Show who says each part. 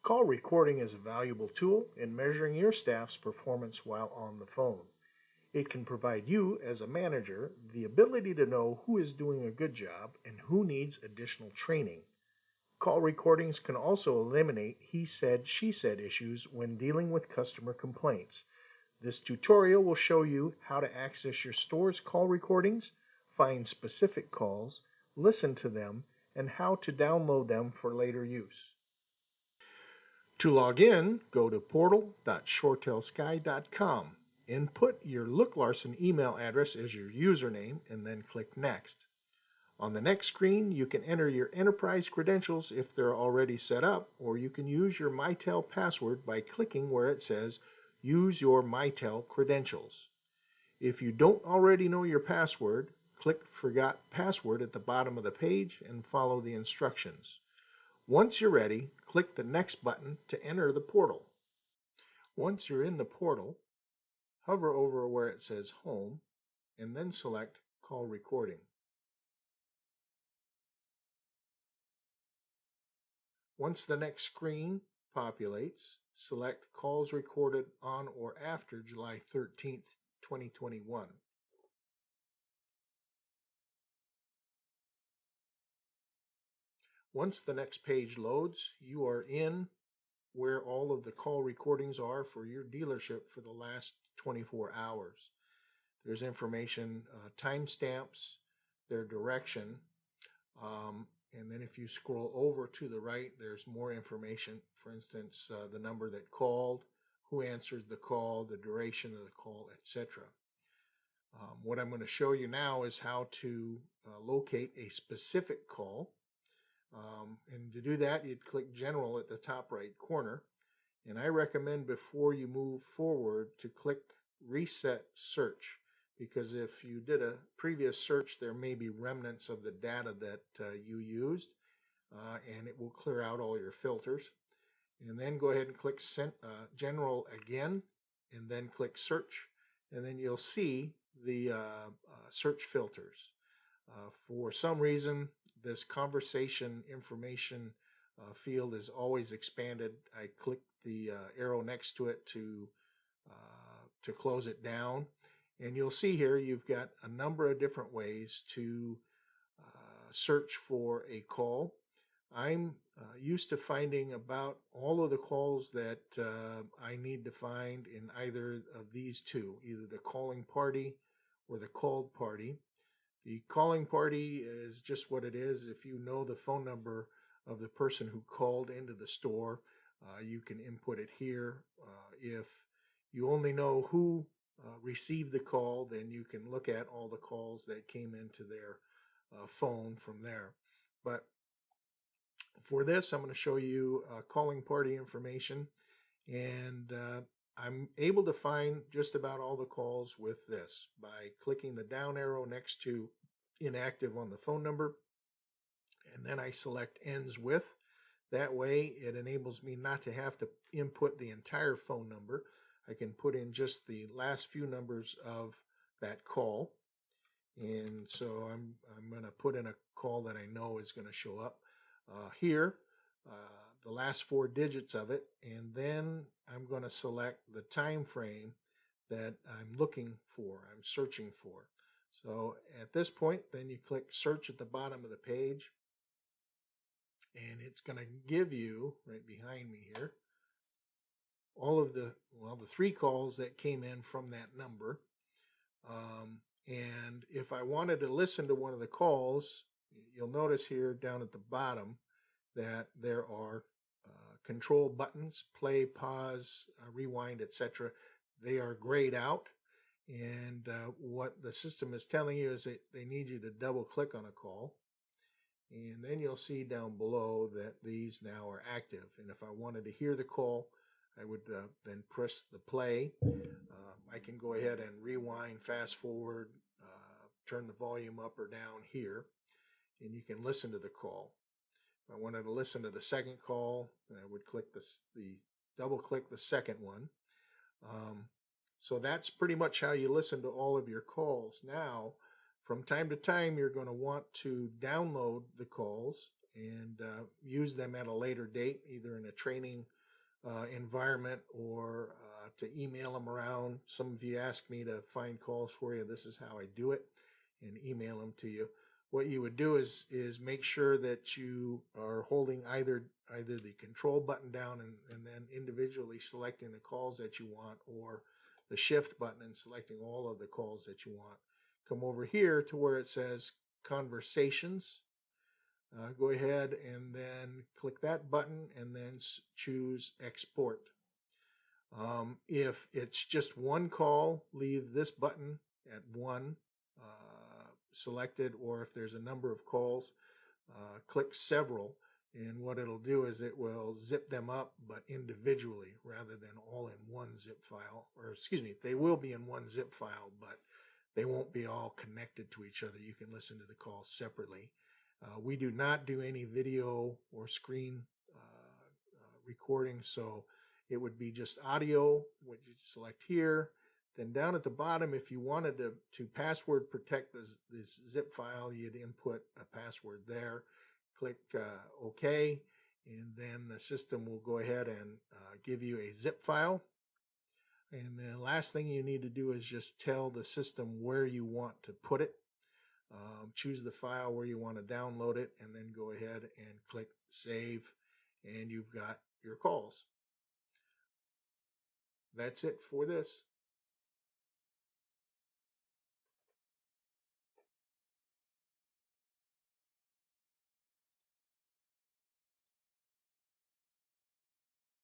Speaker 1: Call recording is a valuable tool in measuring your staff's performance while on the phone. It can provide you, as a manager, the ability to know who is doing a good job and who needs additional training. Call recordings can also eliminate he said, she said issues when dealing with customer complaints. This tutorial will show you how to access your store's call recordings, find specific calls, listen to them, and how to download them for later use. To log in, go to portal.shoretelsky.com. Input your Look Larson email address as your username and then click Next. On the next screen, you can enter your enterprise credentials if they're already set up, or you can use your Mitel password by clicking where it says Use your Mitel credentials. If you don't already know your password, click Forgot Password at the bottom of the page and follow the instructions. Once you're ready, click the Next button to enter the portal. Once you're in the portal, hover over where it says Home and then select Call Recording. Once the next screen populates, select Calls Recorded on or after July 13th, 2021. Once the next page loads, you are in where all of the call recordings are for your dealership for the last 24 hours. There's information, timestamps, their direction, and then if you scroll over to the right, there's more information. For instance, the number that called, who answered the call, the duration of the call, etc. What I'm going to show you now is how to locate a specific call. And to do that, you'd click General at the top right corner. And I recommend before you move forward to click Reset Search, because if you did a previous search, there may be remnants of the data that you used, and it will clear out all your filters. And then go ahead and click General again, and then click Search, and then you'll see the search filters. For some reason, this conversation information field is always expanded. I click the arrow next to it to close it down. And you'll see here you've got a number of different ways to search for a call. I'm used to finding about all of the calls that I need to find in either of these two, either the calling party or the called party. The calling party is just what it is. If you know the phone number of the person who called into the store, you can input it here. If you only know who received the call, then you can look at all the calls that came into their phone from there. But for this, I'm going to show you calling party information, and I'm able to find just about all the calls with this by clicking the down arrow next to inactive on the phone number, and then I select ends with. That way it enables me not to have to input the entire phone number. I can put in just the last few numbers of that call, and so I'm going to put in a call that I know is going to show up here, the last four digits of it, and then I'm going to select the time frame that I'm looking for, I'm searching for. So at this point, then you click Search at the bottom of the page, and it's going to give you, right behind me here, all of the three calls that came in from that number. And if I wanted to listen to one of the calls, you'll notice here down at the bottom that there are control buttons, play, pause, rewind, etc. They are grayed out, and what the system is telling you is that they need you to double click on a call, and then you'll see down below that these now are active. And if I wanted to hear the call, I would then press the play. I can go ahead and rewind, fast forward, turn the volume up or down here, and you can listen to the call. If I wanted to listen to the second call, I would click the double click the second one. So that's pretty much how you listen to all of your calls. Now, from time to time, you're going to want to download the calls, and use them at a later date, either in a training environment or to email them around. Some of you ask me to find calls for you. This is how I do it, and email them to you. What you would do is make sure that you are holding either the control button down and then individually selecting the calls that you want, or the shift button and selecting all of the calls that you want. Come over here to where it says conversations. Go ahead and then click that button and then choose export. If it's just one call, leave this button at one selected, or if there's a number of calls, click several, and what it'll do is it will zip them up, but individually rather than all in one zip file. Or excuse me, they will be in one zip file, but they won't be all connected to each other. You can listen to the call separately. We do not do any video or screen recording, so it would be just audio, which you select here. Then down at the bottom, if you wanted to password protect this zip file, you'd input a password there. Click OK, and then the system will go ahead and give you a zip file. And the last thing you need to do is just tell the system where you want to put it. Choose the file where you want to download it, and then go ahead and click Save, and you've got your calls. That's it for this.